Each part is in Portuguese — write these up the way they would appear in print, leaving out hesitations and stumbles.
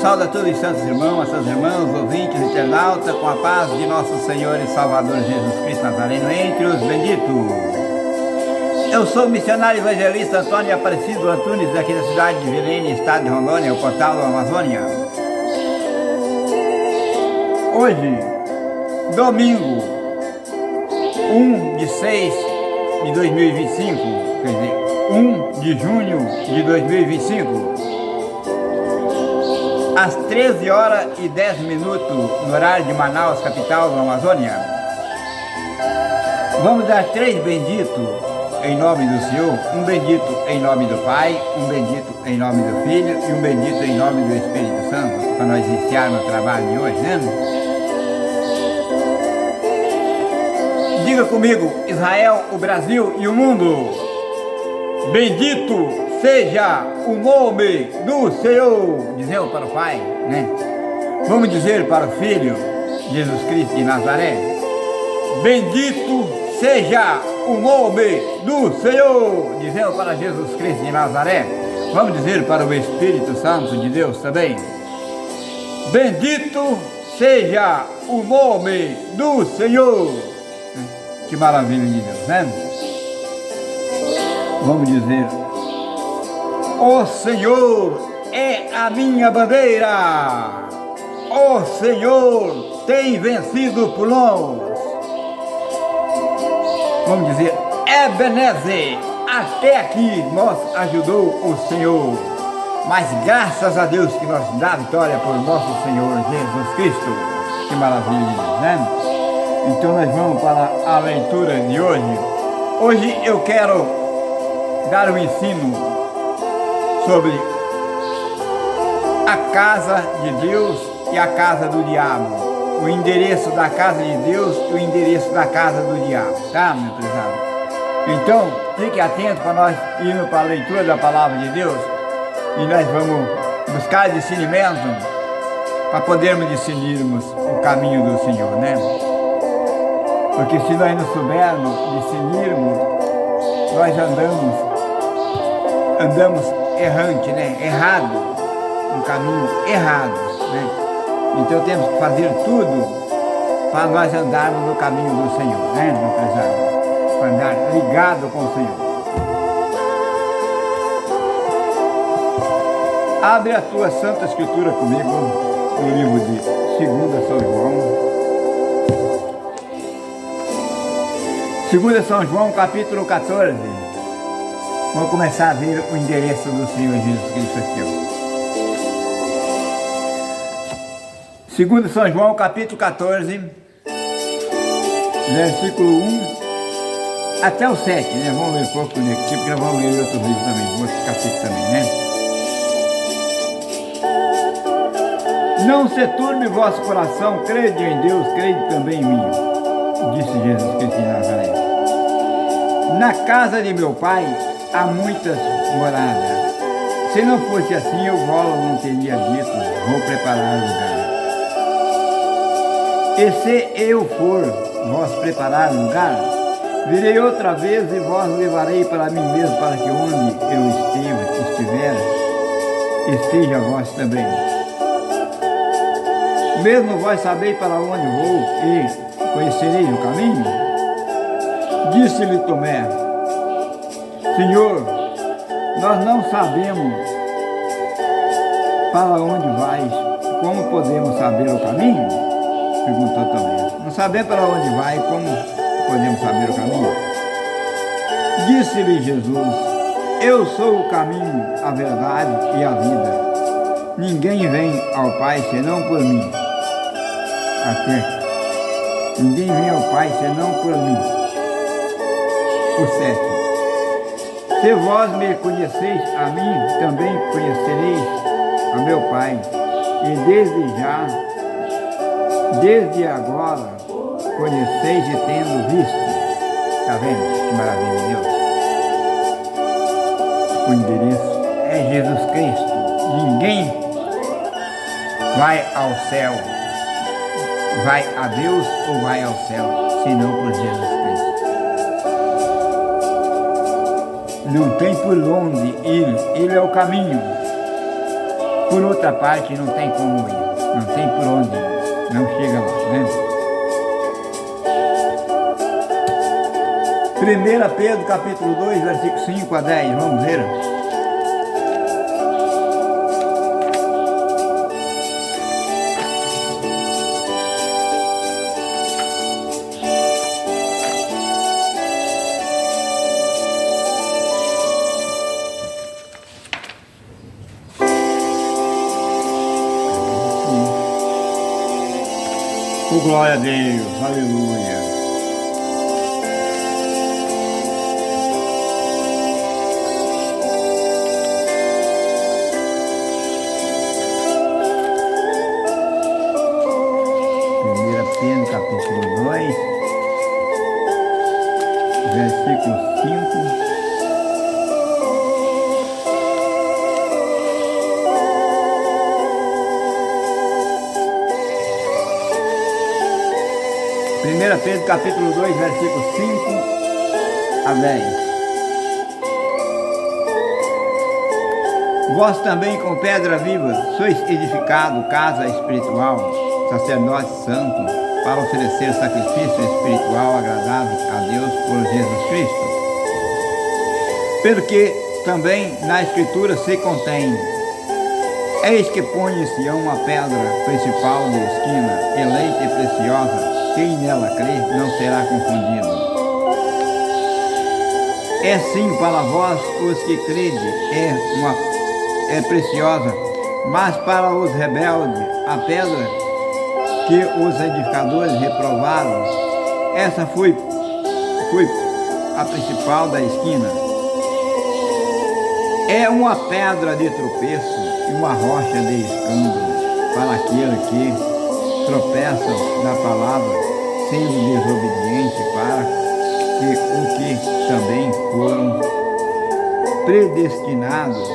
saúdo a todos os santos irmãos, santas irmãs, ouvintes, internautas, com a paz de nosso Senhor e Salvador Jesus Cristo Nazareno entre os benditos. Eu sou o missionário evangelista Antônio Aparecido Antunes, daqui da cidade de Vilene, estado de Rondônia, o portal da Amazônia. Hoje, domingo, 1/6/2025, quer dizer, 1 de junho de 2025, às 13 horas e 10 minutos, no horário de Manaus, capital da Amazônia. Vamos dar 3 benditos em nome do Senhor, um bendito em nome do Pai, um bendito em nome do Filho e um bendito em nome do Espírito Santo, para nós iniciarmos o trabalho de hoje, né? Diga comigo, Israel, o Brasil e o mundo: bendito seja o nome do Senhor. Dizemos para o Pai, né? Vamos dizer para o Filho, Jesus Cristo de Nazaré: bendito seja o nome do Senhor. Dizemos para Jesus Cristo de Nazaré. Vamos dizer para o Espírito Santo de Deus também: bendito seja o nome do Senhor. Que maravilha de Deus, né? Vamos dizer: o Senhor é a minha bandeira, o Senhor tem vencido por nós. Vamos dizer: Ebenezer, até aqui nos ajudou o Senhor, mas graças a Deus que nos dá a vitória por nosso Senhor Jesus Cristo. Que maravilha de Deus, né? Então nós vamos para a leitura de hoje. Hoje eu quero dar um ensino sobre a casa de Deus e a casa do diabo. O endereço da casa de Deus e o endereço da casa do diabo. Tá, meu prezado? Então, fique atento para nós irmos para a leitura da palavra de Deus. E nós vamos buscar discernimento para podermos discernirmos o caminho do Senhor, né? Porque se nós não soubermos discernirmos, nós andamos errante, né? Errado, um caminho errado, né? Então temos que fazer tudo para nós andarmos no caminho do Senhor, né, meu prezado? Para andar ligado com o Senhor. Abre a tua Santa Escritura comigo no livro de 2 São João. 2 São João, capítulo 14. Vamos começar a ver o endereço do Senhor Jesus Cristo aqui, ó. 2 São João, capítulo 14, versículo 1 até o 7, né? Vamos ler um pouco aqui, porque nós vamos ler outro livro também, outros capítulos também, né? Não se turbe vosso coração, crede em Deus, crede também em mim, disse Jesus Cristo de Nazaré. Na casa de meu Pai há muitas moradas. Se não fosse assim, eu não teria dito: vou preparar lugar. E se eu for vós preparar lugar, virei outra vez e vós levarei para mim mesmo, para que onde eu estiver, esteja vós também. Mesmo vós sabeis para onde vou e conhecereis o caminho? Disse-lhe Tomé: Senhor, nós não sabemos para onde vais, como podemos saber o caminho? Perguntou Tomé. Não sabemos para onde vai, como podemos saber o caminho? Disse-lhe Jesus: eu sou o caminho, a verdade e a vida. Ninguém vem ao Pai senão por mim. Ninguém vem ao Pai senão por mim. O 7. Se vós me conheceis a mim, também conhecereis a meu Pai. E desde agora, conheceis e tendo visto. Está vendo? Que maravilha de Deus. O endereço é Jesus Cristo. Ninguém vai ao céu, vai a Deus ou vai ao céu, senão por Jesus Cristo. Não tem por onde ir, Ele é o caminho. Por outra parte, não tem como ir, não tem por onde ir, não chega lá, né? 1 Pedro capítulo 2, versículo 5 a 10, vamos ver. Oh, glória a Deus, aleluia. Primeira Pedro, capítulo 2, versículo 5. Primeira Pedro, capítulo 2, versículo 5 a 10. Vós também, com pedra viva, sois edificado casa espiritual, sacerdote santo, para oferecer sacrifício espiritual agradável a Deus por Jesus Cristo. Porque também na Escritura se contém: eis que põe em Sião uma pedra principal de esquina, eleita e preciosa. Quem nela crê não será confundido. É sim para vós os que crede, é preciosa, mas para os rebeldes, a pedra que os edificadores reprovaram, essa foi a principal da esquina. É uma pedra de tropeço e uma rocha de escândalo para aquele que tropeça na palavra, sendo desobediente, para que o que também foram predestinados,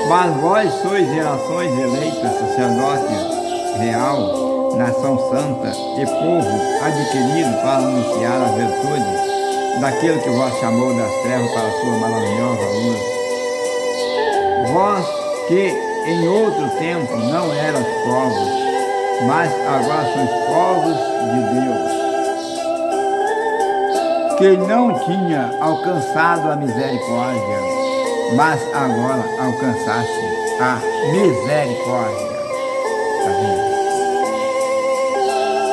mas vós sois gerações eleitas, sacerdócio real, nação santa e povo adquirido para anunciar a virtude daquele que vos chamou das trevas para a sua maravilhosa luz. Vós que em outro tempo não eras povos, mas agora sois povos de Deus, que não tinha alcançado a misericórdia, mas agora alcançaste a misericórdia. Tá vendo?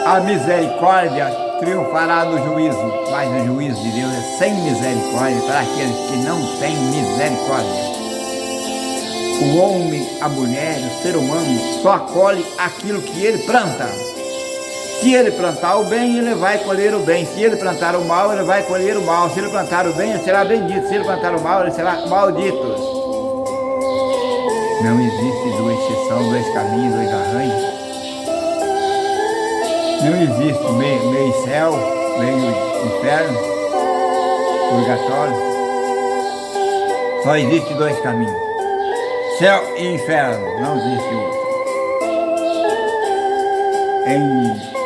A misericórdia triunfará no juízo, mas o juízo de Deus é sem misericórdia para aqueles que não têm misericórdia. O homem, a mulher, o ser humano só colhe aquilo que ele planta. Se ele plantar o bem, ele vai colher o bem. Se ele plantar o mal, ele vai colher o mal. Se ele plantar o bem, ele será bendito. Se ele plantar o mal, ele será maldito. Não existe duas exceções, dois caminhos, dois arranjos. Não existe meio céu, meio inferno, purgatório. Só existe dois caminhos. Céu e inferno, não existe outro. Em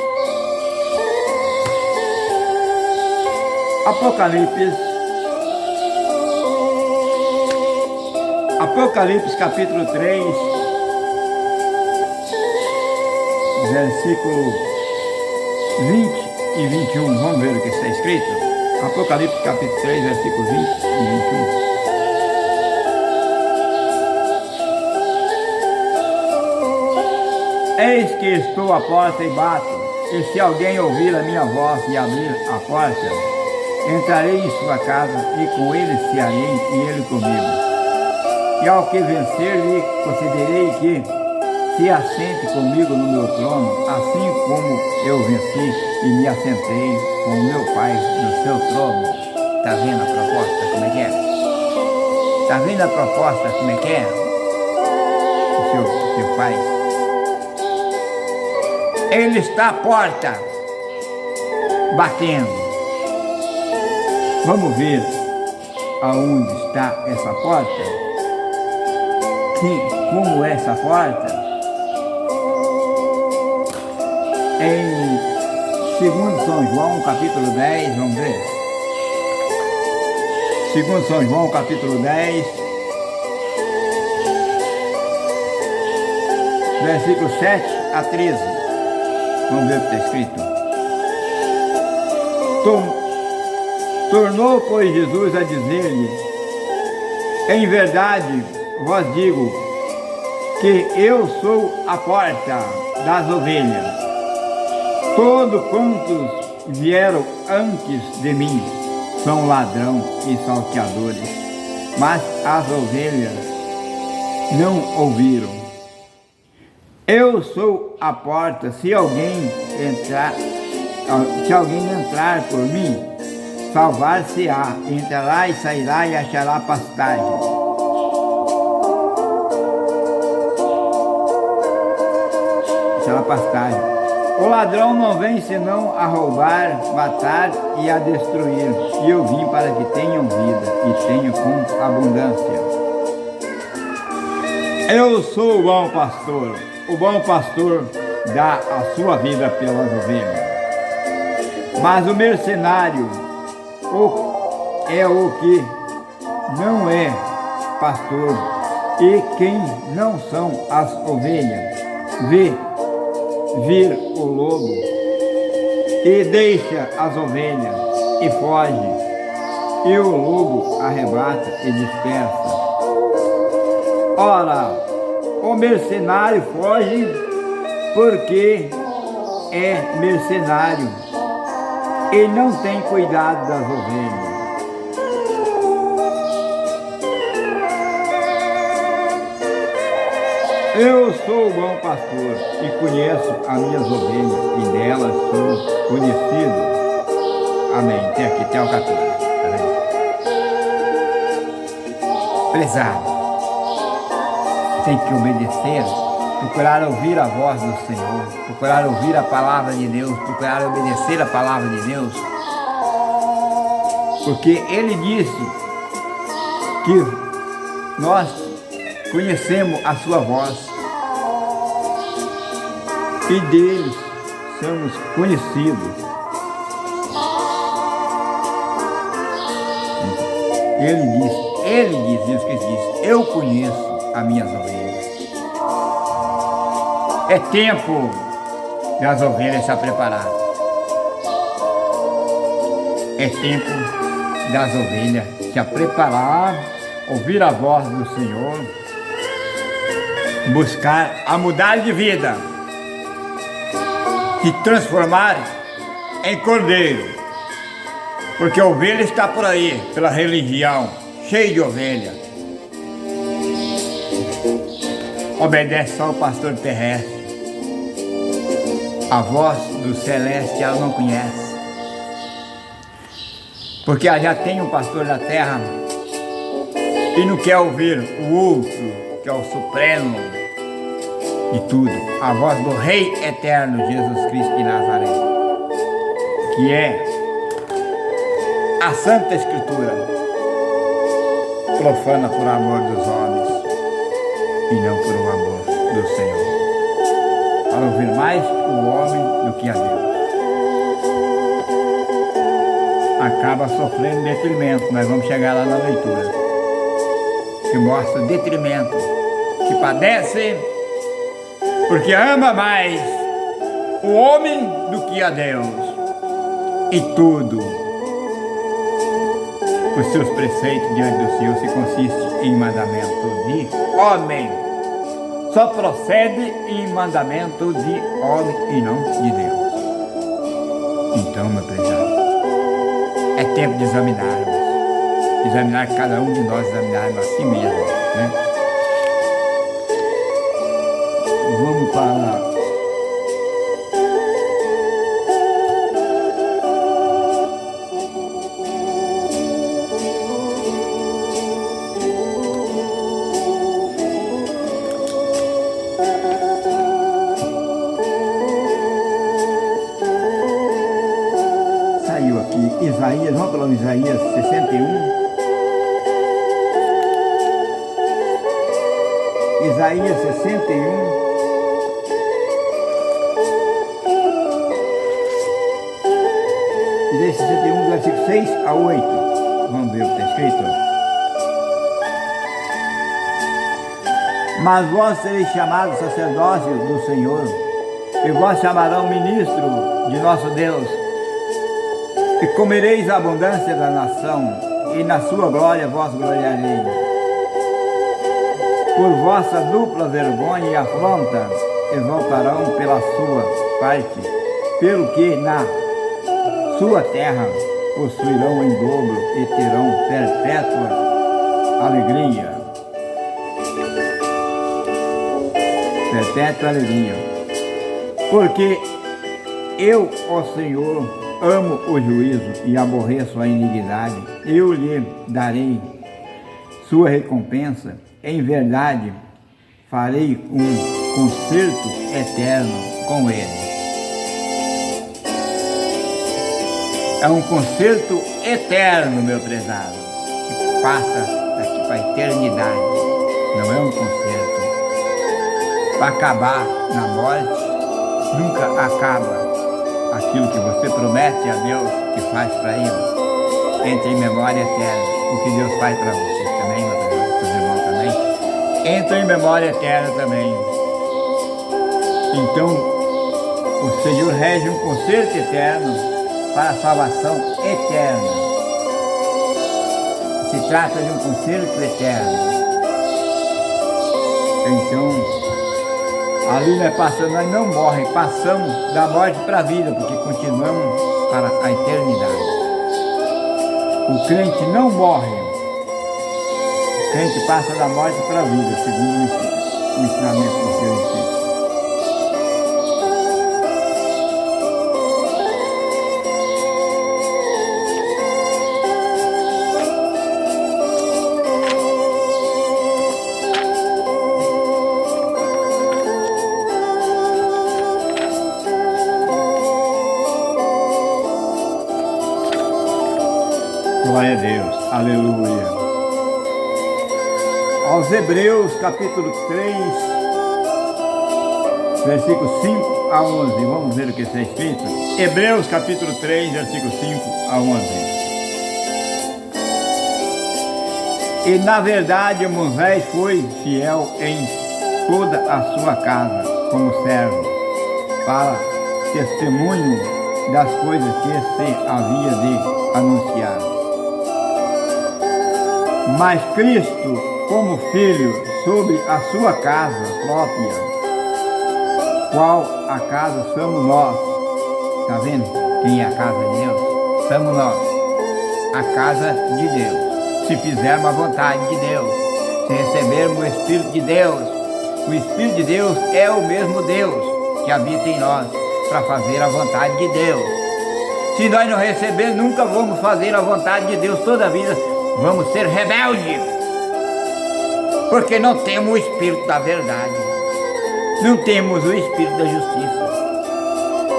Apocalipse capítulo 3, versículo 20 e 21, vamos ver o que está escrito. Apocalipse capítulo 3, versículo 20 e 21. Eis que estou à porta e bato, e se alguém ouvir a minha voz e abrir a porta, entrarei em sua casa e com ele cearei e ele comigo. E ao que vencer lhe concederei que se assente comigo no meu trono, assim como eu venci e me assentei com o meu Pai no seu trono. Está vendo a proposta como é que é? Está vendo a proposta como é que é? O Senhor faz. Ele está à porta, batendo. Vamos ver aonde está essa porta? Como é essa porta? Em 2 São João, capítulo 10, vamos ver. segundo São João, capítulo 10, versículo 7 a 13. Vamos ver o que está escrito. Tornou, pois, Jesus a dizer-lhe: em verdade vos digo que eu sou a porta das ovelhas. Todos quantos vieram antes de mim são ladrão e salteadores, mas as ovelhas não ouviram. Eu sou a porta. Se alguém entrar por mim, salvar-se-á, entrará e sairá e achará pastagem. Achará pastagem. O ladrão não vem senão a roubar, matar e a destruir. E eu vim para que tenham vida e tenham com abundância. Eu sou o bom pastor. O bom pastor dá a sua vida pelas ovelhas. Mas o mercenário é o que não é pastor, e quem não são as ovelhas, vê vir o lobo e deixa as ovelhas e foge, e o lobo arrebata e dispersa. Ora, o mercenário foge porque é mercenário e não tem cuidado das ovelhas. Eu sou o bom pastor e conheço as minhas ovelhas e delas sou conhecido. Amém. Tem aqui, tem o 14. Prezado, tem que obedecer, procurar ouvir a voz do Senhor, procurar ouvir a palavra de Deus, procurar obedecer a palavra de Deus, porque Ele disse que nós conhecemos a sua voz e deles somos conhecidos. Ele diz, Jesus Cristo disse: eu conheço as minhas ovelhas. É tempo das ovelhas se preparar. É tempo das ovelhas se preparar, ouvir a voz do Senhor, buscar a mudar de vida, se transformar em cordeiro, porque a ovelha está por aí, pela religião, cheia de ovelha. Obedece só o pastor terrestre. A voz do celeste ela não conhece, porque ela já tem um pastor da terra e não quer ouvir o outro, que é o supremo de tudo, a voz do Rei Eterno Jesus Cristo de Nazaré, que é a Santa Escritura, profana por amor dos homens e não por o amor do Senhor, para ouvir mais o homem do que a Deus. Acaba sofrendo detrimento. Nós vamos chegar lá na leitura, que mostra o detrimento, que padece porque ama mais o homem do que a Deus, e tudo os seus preceitos diante do Senhor se consiste em mandamento de homem. Só procede em mandamento de homem e não de Deus. Então, meu prezado, é tempo de examinar cada um de nós, examinarmos a si mesmo, né? Vamos para Isaías, vamos para Isaías 61. Isaías 61. Isaías 61, versículo 6 a 8. Vamos ver o que está escrito: mas vós sereis chamados sacerdócio do Senhor, e vós chamarão ministro de nosso Deus, e comereis a abundância da nação, e na sua glória vós gloriareis. Por vossa dupla vergonha e afronta exaltarão pela sua parte, pelo que na sua terra possuirão em dobro e terão perpétua alegria. Perpétua alegria. Porque eu, ó Senhor, amo o juízo e aborreço a iniquidade. Eu lhe darei sua recompensa. Em verdade, farei um concerto eterno com ele. É um concerto eterno, meu prezado, que passa daqui para a eternidade. Não é um concerto para acabar na morte. Nunca acaba aquilo que você promete a Deus que faz para Ele. Entra em memória eterna o que Deus faz para você também, meu prezado, para os irmãos também. Entra em memória eterna também. Então, o Senhor rege um concerto eterno para a salvação eterna. Se trata de um concerto eterno. Então, ali nós não morremos, passamos da morte para a vida, porque continuamos para a eternidade. O crente não morre. O crente passa da morte para a vida, segundo o ensinamento do Senhor Espírito. Glória a Deus, aleluia. Aos Hebreus capítulo 3, versículo 5 a 11, vamos ver o que está escrito. Hebreus capítulo 3, versículo 5 a 11. E na verdade Moisés foi fiel em toda a sua casa, como servo, para testemunho das coisas que se havia de anunciar. Mas Cristo, como Filho, sobre a sua casa própria, qual a casa somos nós. Está vendo quem é a casa de Deus? Somos nós, a casa de Deus. Se fizermos a vontade de Deus, se recebermos o Espírito de Deus, o Espírito de Deus é o mesmo Deus que habita em nós, para fazer a vontade de Deus. Se nós não recebermos, nunca vamos fazer a vontade de Deus toda a vida. Vamos ser rebeldes, porque não temos o Espírito da verdade, não temos o Espírito da justiça,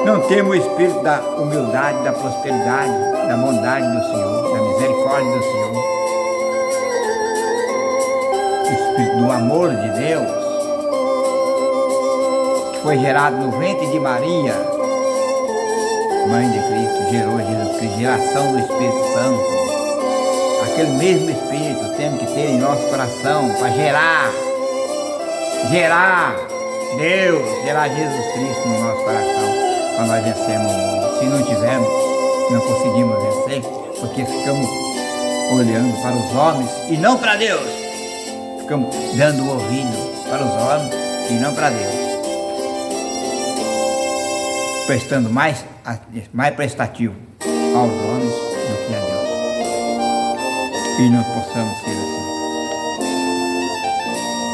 não temos o Espírito da humildade, da prosperidade, da bondade do Senhor, da misericórdia do Senhor, o Espírito do amor de Deus, que foi gerado no ventre de Maria, mãe de Cristo, gerou Jesus Cristo, geração do Espírito Santo. Aquele mesmo Espírito temos que ter em nosso coração para gerar Deus, gerar Jesus Cristo no nosso coração, para nós vencermos o mundo. Se não tivermos, não conseguimos vencer, porque ficamos olhando para os homens e não para Deus. Ficamos dando o ouvido para os homens e não para Deus. Prestando mais prestativo aos homens do que a Deus. E não possamos ser assim.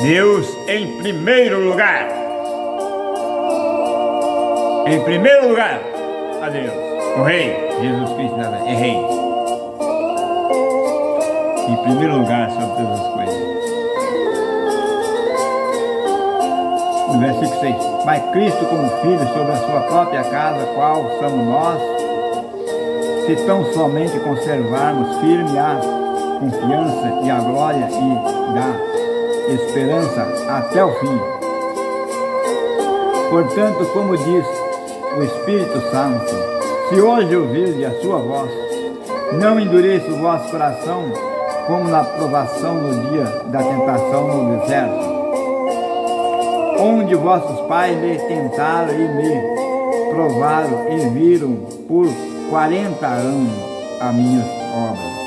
Deus em primeiro lugar. Em primeiro lugar, a Deus. O Rei, Jesus Cristo, é Rei. Em primeiro lugar sobre todas as coisas. No versículo 6. Mas Cristo como Filho sobre a sua própria casa, qual somos nós, se tão somente conservarmos firme a confiança e a glória e da esperança até o fim. Portanto, como diz o Espírito Santo, se hoje ouvirdes a sua voz, não endureça o vosso coração, como na provação no dia da tentação no deserto, onde vossos pais me tentaram e me provaram e viram por 40 anos as minhas obras.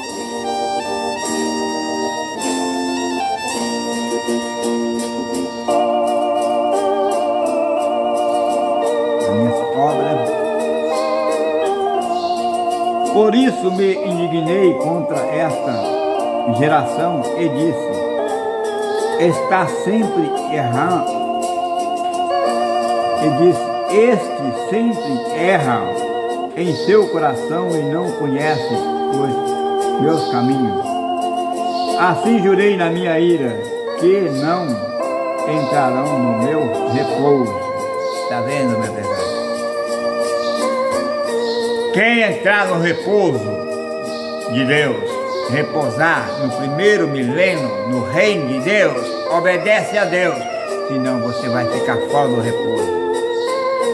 Por isso me indignei contra esta geração e disse, está sempre errando. E disse, este sempre erra em seu coração e não conhece os meus caminhos. Assim jurei na minha ira, que não entrarão no meu repouso. Está vendo, meu pessoal? Quem entrar no repouso de Deus, repousar no primeiro milênio, no reino de Deus, obedece a Deus, senão você vai ficar fora do repouso.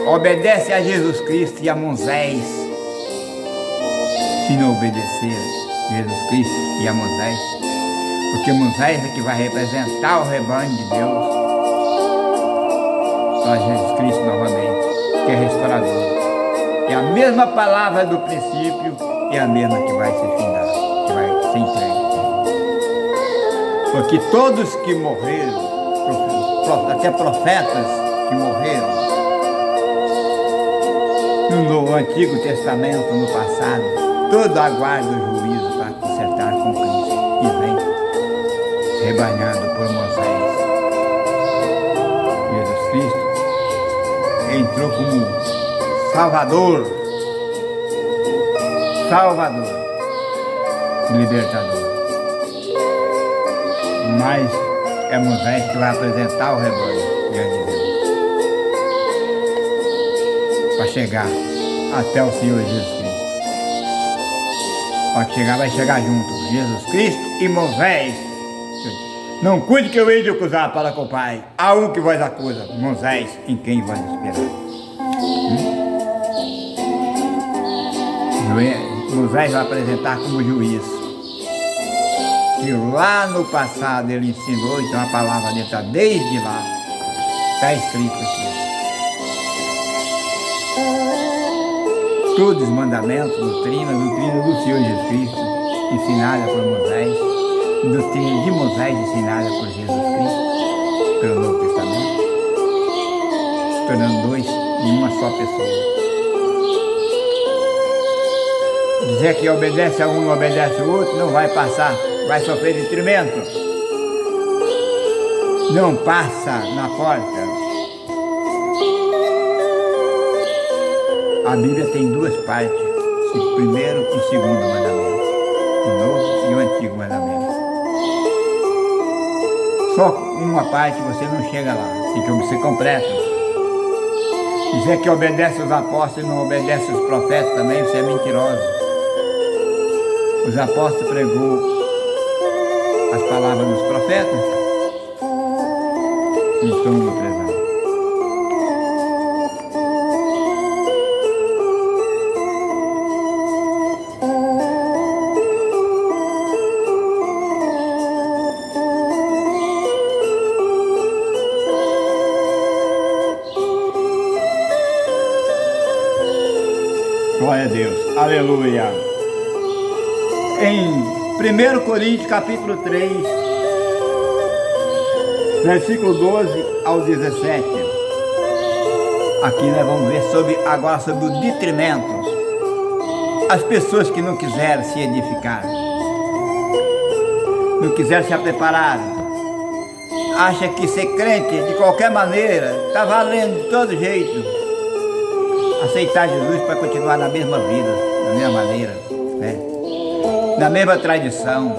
Obedece a Jesus Cristo e a Moisés. Se não obedecer a Jesus Cristo e a Moisés, porque Moisés é que vai representar o rebanho de Deus, só Jesus Cristo novamente, que é restaurador. É a mesma palavra do princípio e a mesma que vai ser findada, que vai ser entregue. Porque todos que morreram, até profetas que morreram, no Antigo Testamento, no passado, todo aguarda o juízo para consertar com Cristo e vem rebanhado por Moisés. Jesus Cristo entrou como Salvador, libertador. Mas é Moisés que vai apresentar o rebanho diante de Deus, para chegar até o Senhor Jesus Cristo. Para chegar, vai chegar junto, Jesus Cristo e Moisés. Não cuide que eu hei de acusar para com o Pai. Há um que vos acusa, Moisés, em quem vós esperar. Moisés vai apresentar como juiz, que lá no passado ele ensinou, então a palavra dele está desde lá, está escrito aqui. Todos os mandamentos, doutrina do Senhor Jesus Cristo, ensinada por Moisés, doutrina de Moisés ensinada por Jesus Cristo, pelo Novo Testamento, tornando dois em uma só pessoa. Dizer que obedece a um, não obedece ao outro, não vai passar, vai sofrer detrimento. Não passa na porta. A Bíblia tem duas partes, o primeiro e o segundo mandamento, o novo e o antigo mandamento. Só uma parte você não chega lá, tem que ser completo. Dizer que obedece aos apóstolos e não obedece aos profetas também, você é mentiroso. Os apóstolos pregou as palavras dos profetas, então não prezaram. Glória a Deus, aleluia. Em 1 Coríntios capítulo 3, versículo 12 ao 17, aqui nós vamos ver agora sobre os detrimentos, as pessoas que não quiseram se edificar, não quiseram se preparar, acha que ser crente de qualquer maneira está valendo de todo jeito, aceitar Jesus para continuar na mesma vida, da mesma maneira, né? Na mesma tradição,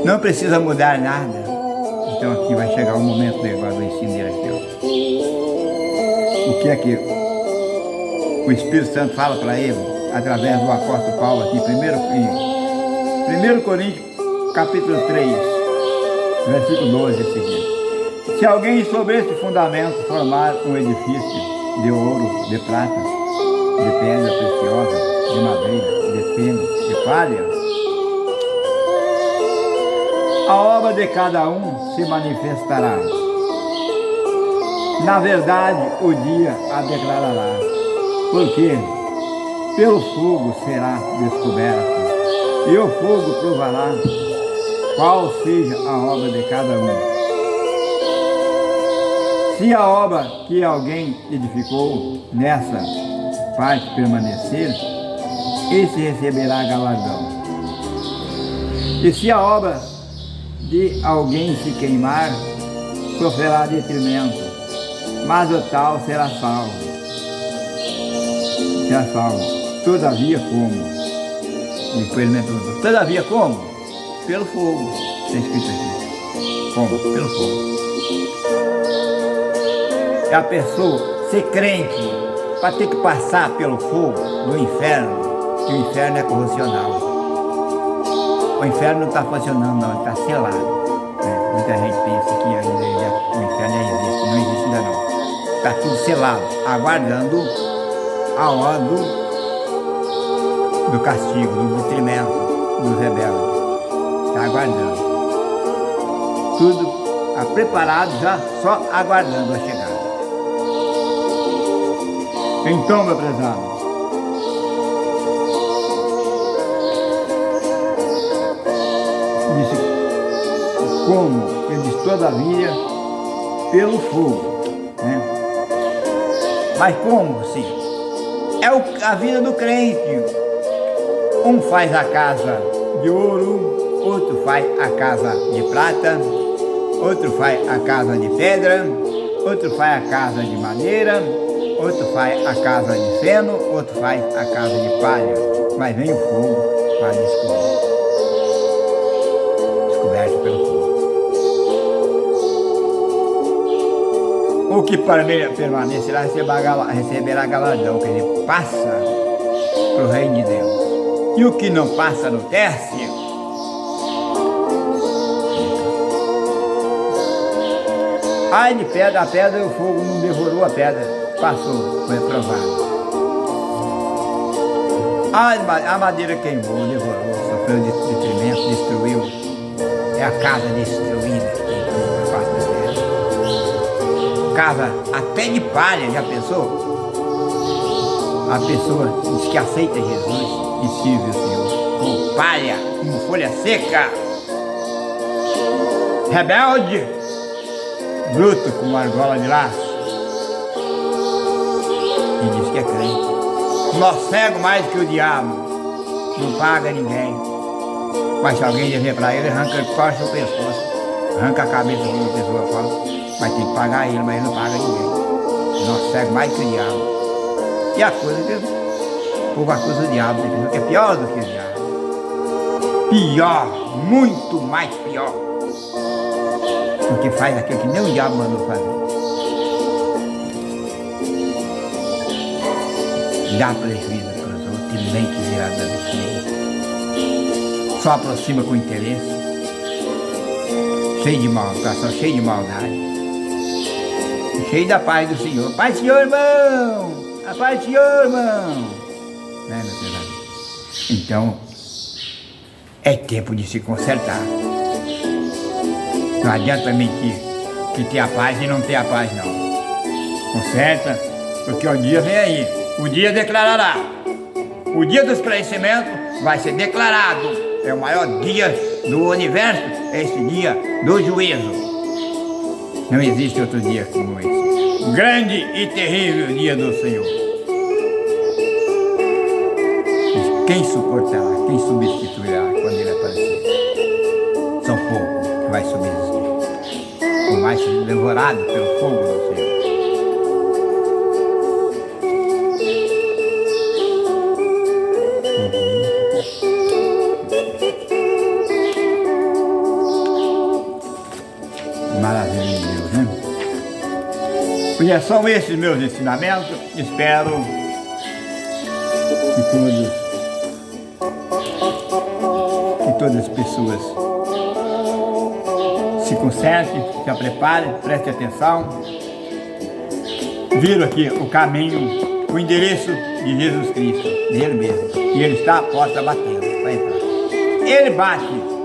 não precisa mudar nada. Então aqui vai chegar o momento do ensino dele aqui, ó. O que é que o Espírito Santo fala para ele, através do apóstolo Paulo aqui, 1 Coríntios capítulo 3, versículo 12 é o seguinte: se alguém sobre este fundamento formar um edifício de ouro, de prata, de pedra preciosa, de madeira, de feno, de palha, A obra de cada um se manifestará. Na verdade, o dia a declarará, porque pelo fogo será descoberto, e o fogo provará qual seja a obra de cada um. Se a obra que alguém edificou nessa parte permanecer, esse receberá galardão. E se a obra de alguém se queimar, sofrerá detrimento, mas o tal será salvo. Será salvo. Todavia como? Depois ele me perguntou, todavia como? Pelo fogo. Está escrito aqui. Como? Pelo fogo. É a pessoa ser crente para ter que passar pelo fogo do inferno, que o inferno é corrosional. O inferno não está funcionando não, está selado. Muita gente pensa que ainda o inferno já existe, não existe ainda não. Está tudo selado, aguardando a hora do castigo, do detrimento dos rebeldes. Está aguardando. Tudo preparado já, só aguardando a chegada. Então, meu prezado, disse como? Ele disse todavia pelo fogo, né? Mas como sim? É a vida do crente. Um faz a casa de ouro, outro faz a casa de prata, outro faz a casa de pedra, outro faz a casa de madeira, outro faz a casa de feno, outro faz a casa de palha, mas vem o fogo para descobrir. Descoberto pelo fogo. O que permanecerá receberá galardão, que ele passa para o reino de Deus. E o que não passa no teste, ai de pedra, a pedra, o fogo não devorou a pedra. Passou, foi aprovado. A madeira queimou, devorou, sofreu detrimento, destruiu. É a casa destruída que queimou a face da terra. Casa até de palha, já pensou? A pessoa diz que aceita Jesus e sirve o Senhor com palha, com folha seca. Rebelde, bruto com uma argola de laço. E diz que é crente. Nós cego mais que o diabo. Não paga ninguém. Mas se alguém dizer para ele, arranca, corta o pescoço. Arranca a cabeça de uma pessoa fora. Mas tem que pagar ele, mas ele não paga ninguém. Nós cego mais que o diabo. E a coisa que o povo acusa o diabo, tem pessoa que é pior do que o diabo. Pior, muito mais pior. Porque faz aquilo que nem o diabo mandou fazer. Dá prejuízo para os outros e nem que virar da só aproxima com interesse, cheio de maldição, cheio de maldade, cheio da paz do Senhor. Paz do Senhor, irmão! A paz do Senhor, irmão! Né, meu Deus? Então, é tempo de se consertar. Não adianta mentir que tem a paz e não tem a paz, não. Conserta, porque o dia vem aí. O dia declarará. O dia do esclarecimento vai ser declarado. É o maior dia do universo. É esse dia do juízo. Não existe outro dia como esse. Grande e terrível dia do Senhor. Quem suportará? Quem substituirá quando ele aparecer? São poucos que vai subsistir. O mais devorado pelo fogo do Senhor. Maravilha de Deus, né? Pois são esses meus ensinamentos. Espero que todas as pessoas se consertem, se preparem, prestem atenção. Viram aqui o caminho, o endereço de Jesus Cristo, dele mesmo. E ele está à porta batendo para entrar. Ele bate.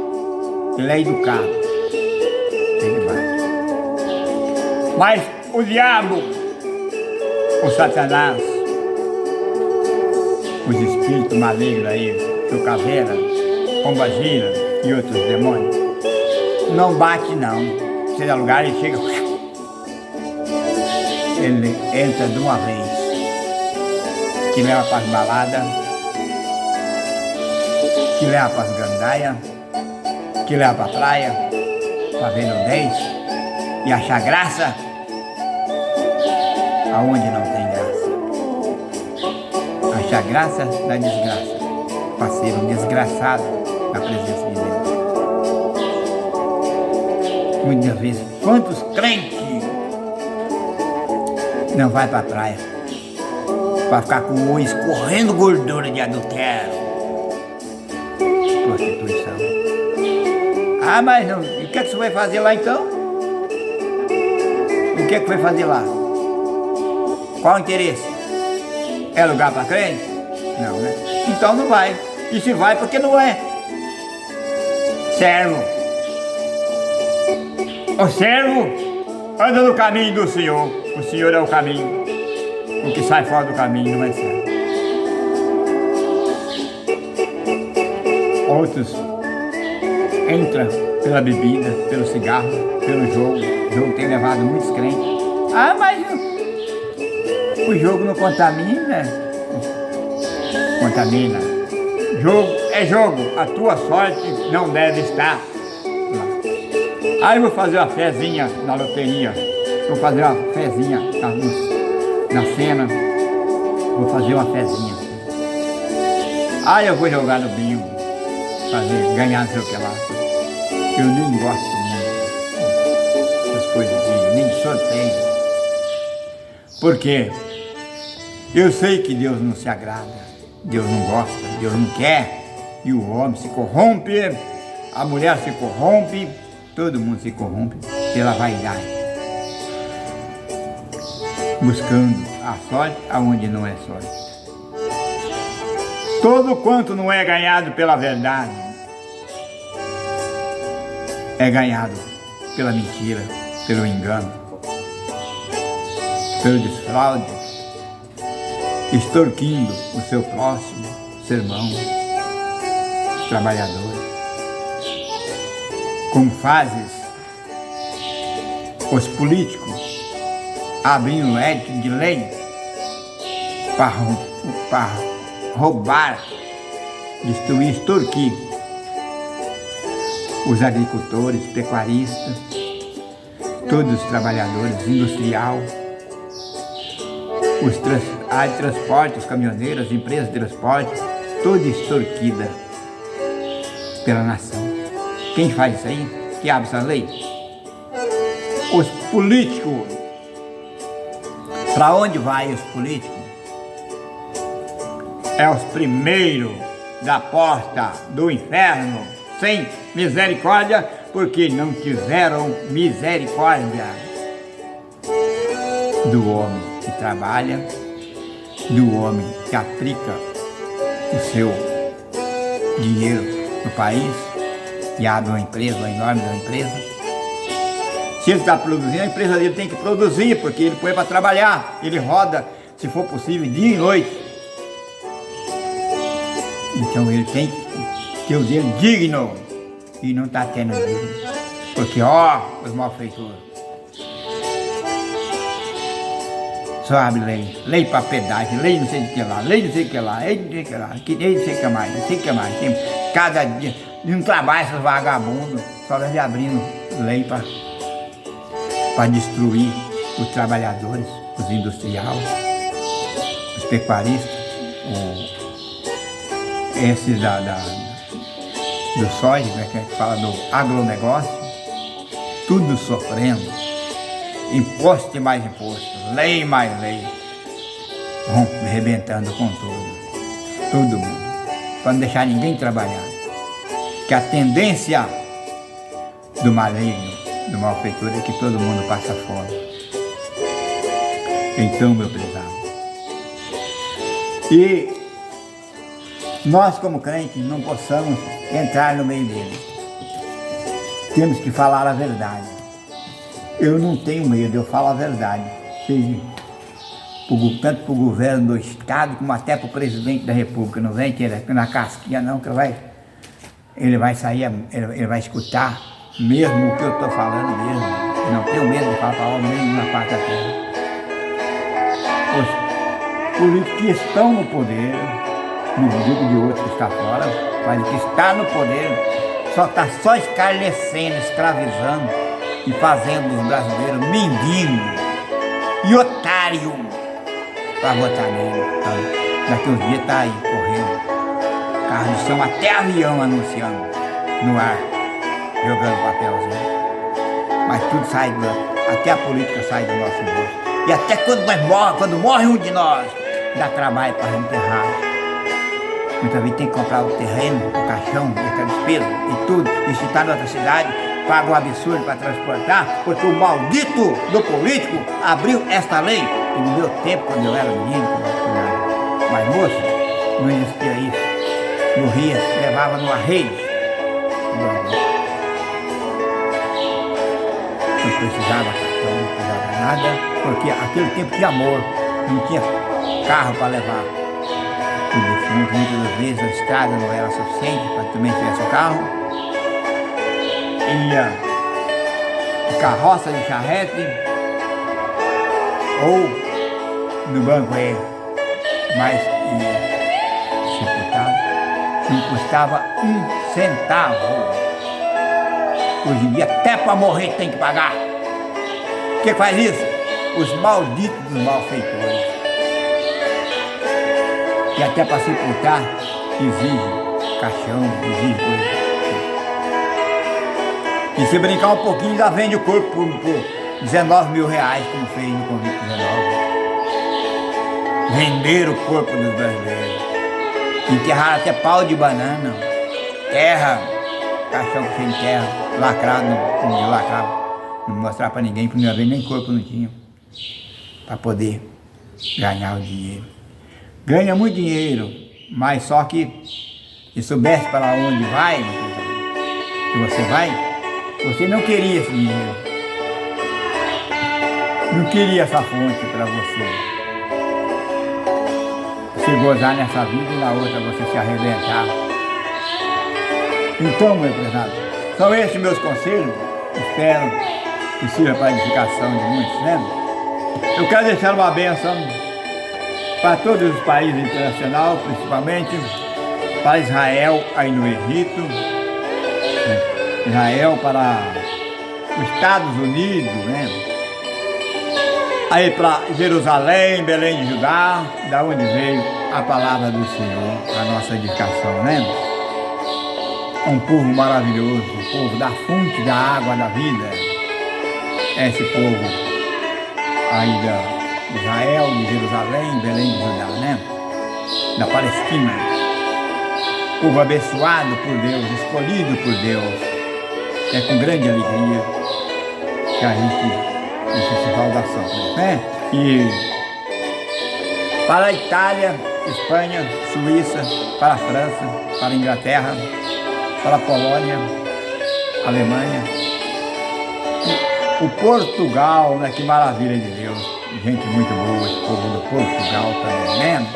Ele é educado. Ele bate. Mas o diabo, o Satanás, os espíritos malignos aí, o caveira, pombagira e outros demônios, não bate não. Se dá lugar, ele chega, ele entra de uma vez, que leva para as baladas, que leva para as gandaias, que leva para a praia, para ver no 10 e achar graça aonde não tem graça. Achar graça da desgraça, para ser um desgraçado na presença de Deus. Muitas vezes, quantos crentes não vai para a praia para ficar com o olho escorrendo gordura de adultério, prostituição. Ah, mas não, e o que é que você vai fazer lá então? O que é que vai fazer lá? Qual o interesse? É lugar para crente? Não, né? Então não vai. E se vai, porque não é servo. O servo anda no caminho do Senhor. O Senhor é o caminho. O que sai fora do caminho não é servo. Outros entram pela bebida, pelo cigarro, pelo jogo. O jogo tem levado muitos crentes. Ah, mas o jogo não contamina. Contamina. Jogo é jogo. A tua sorte não deve estar lá. Aí eu vou fazer uma fezinha na loteria. Vou fazer uma fezinha na cena. Vou fazer uma fezinha. Aí eu vou jogar no bingo. Ganhar não sei o que lá. Eu nem gosto muito dessas coisas de nem sorteio. Por quê? Eu sei que Deus não se agrada, Deus não gosta, Deus não quer. E o homem se corrompe, a mulher se corrompe, todo mundo se corrompe pela vaidade. Buscando a sorte aonde não é sorte. Todo quanto não é ganhado pela verdade, é ganhado pela mentira, pelo engano, pelo desfraude, extorquindo o seu próximo, seu irmão, os trabalhadores. Como fazes os políticos abrindo édito de lei para roubar, destruir, extorquir os agricultores, pecuaristas, todos os trabalhadores, industrial, a de transporte, os caminhoneiros, as empresas de transporte, toda extorquida pela nação. Quem faz isso aí? Que abre essa lei? Os políticos. Para onde vai os políticos? É os primeiros da porta do inferno, sem misericórdia, porque não tiveram misericórdia do homem que trabalha, do homem que aplica o seu dinheiro no país e abre uma empresa, uma enorme empresa. Se ele está produzindo, a empresa dele tem que produzir, porque ele põe para trabalhar, ele roda, se for possível, dia e noite. Então ele tem que ter o dele digno, e não está tendo digno, porque os malfeitores só abre lei para pedágio, lei não sei o que lá, lei não sei o que lá, lei não sei o que lá, lei não sei o que mais, não sei o que mais. Tem, cada dia, não trabalha esses vagabundos, só deve abrindo lei para destruir os trabalhadores, os industriais, os pecuaristas, esses do soja, né, que a gente fala do agronegócio, tudo sofrendo, imposto e mais imposto, lei mais lei, vão arrebentando com todo mundo, para não deixar ninguém trabalhar, que a tendência do maligno, do malfeitor, é que todo mundo passa fome. Então, meu prezado, e nós como crentes não possamos entrar no meio deles. temos que falar a verdade. Eu não tenho medo, eu falo a verdade. Seja tanto para o governo do estado, como até para o presidente da república. Não vem na casquinha não, que ele vai sair, ele vai escutar mesmo o que eu estou falando mesmo. Eu não tenho medo de falar para homem nenhum na face da terra. Os políticos que estão no poder, não digo de outros que está fora, mas que está no poder, está só escarnecendo, escravizando e fazendo os brasileiros mendigos e otários para votar nele. Daqui uns dias está aí correndo, carros de som, até avião anunciando no ar, jogando papelzinho. Mas tudo sai, até a política sai do nosso bolso. E até quando morre um de nós, dá trabalho para enterrar. Muitas vezes tem que comprar o terreno, o caixão, a despesa e tudo. E se está em outra cidade, paga um absurdo para transportar, porque o maldito do político abriu esta lei. E no meu tempo, quando eu era menino, mas moço, não existia isso. Morria, levava numa rede. Não precisava caixão, não precisava nada, porque aquele tempo tinha amor, não tinha carro para levar. O defunto, muitas das vezes a estrada não era suficiente para que também tivesse o carro. Ia de carroça de charrete ou no banco aí, mas ia sepultado, não custava um centavo. Hoje em dia até para morrer tem que pagar. O que faz isso? Os malditos dos malfeitores. E até para sepultar exige caixão, exige coisa. E se brincar um pouquinho, já vende o corpo por 19 mil reais, como fez no convite 19. Vender o corpo dos brasileiros. Enterrar até pau de banana, terra, caixão cheio de terra, lacrado, não lacrava. Não mostrar para ninguém, porque não ia ver nem corpo não tinha. Para poder ganhar o dinheiro. Ganha muito dinheiro, mas só que se soubesse para onde vai, que você vai, você não queria esse dinheiro. Não queria essa fonte para você. Você gozar nessa vida e na outra você se arrebentar. Então, meu prezado, são esses meus conselhos. Espero que sirva para a edificação de muitos, né? Eu quero deixar uma bênção para todos os países internacionais, principalmente para Israel, aí no Egito, Israel para os Estados Unidos, né? Aí para Jerusalém, Belém de Judá, da onde veio a palavra do Senhor, a nossa edificação, né? Um povo maravilhoso, o povo da fonte da água da vida. Esse povo aí de Israel, de Jerusalém, Belém de Judá, né? Da Palestina. Povo abençoado por Deus, escolhido por Deus. É com grande alegria que a gente deixa essa saudação, né? E para a Itália, Espanha, Suíça, para a França, para a Inglaterra, para a Polônia, Alemanha, o Portugal, né? Que maravilha de Deus, gente muito boa, esse povo do Portugal também, né?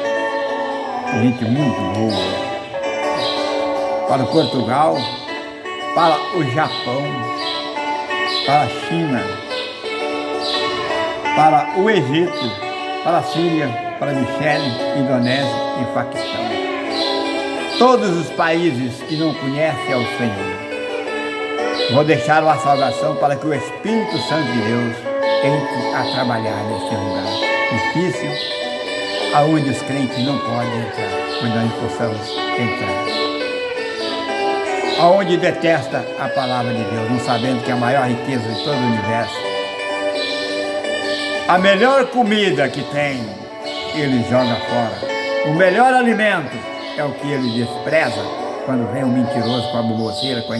Gente muito boa. Para o Portugal, para o Japão, para a China, para o Egito, para a Síria, para a Michele, Indonésia e Paquistão. Todos os países que não conhecem ao Senhor, vou deixar uma saudação para que o Espírito Santo de Deus entre a trabalhar neste lugar difícil, aonde os crentes não podem entrar, onde nós possamos entrar. Aonde detesta a palavra de Deus, não sabendo que é a maior riqueza de todo o universo. A melhor comida que tem, ele joga fora. O melhor alimento é o que ele despreza. Quando vem um mentiroso com a baboseira, com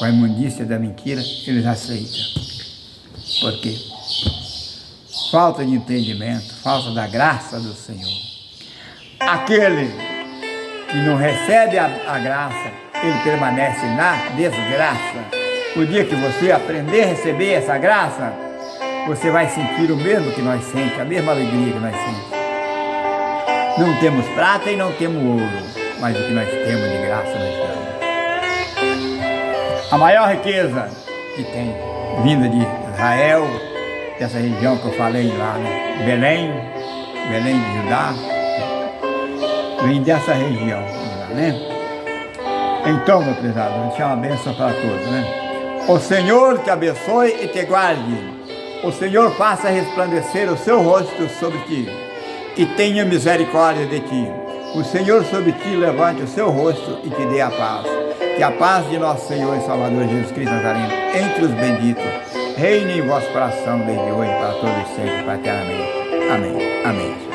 a imundícia da mentira, eles aceitam. Por quê? Falta de entendimento, falta da graça do Senhor. Aquele que não recebe a graça, ele permanece na desgraça. O dia que você aprender a receber essa graça, você vai sentir o mesmo que nós sentimos, a mesma alegria que nós sentimos. Não temos prata e não temos ouro, mas o que nós temos de graça nós temos. A maior riqueza que tem, vinda de Israel, dessa região que eu falei lá, né? Belém de Judá, vem dessa região, né? Então, meu prezado, vou deixar uma bênção para todos, né? O Senhor te abençoe e te guarde. O Senhor faça resplandecer o seu rosto sobre ti e tenha misericórdia de ti. O Senhor sobre ti levante o seu rosto e te dê a paz. Que a paz de nosso Senhor e Salvador Jesus Cristo Nazareno, entre os benditos, reine em vosso coração desde hoje para todos e sempre, para eternamente. Amém. Amém.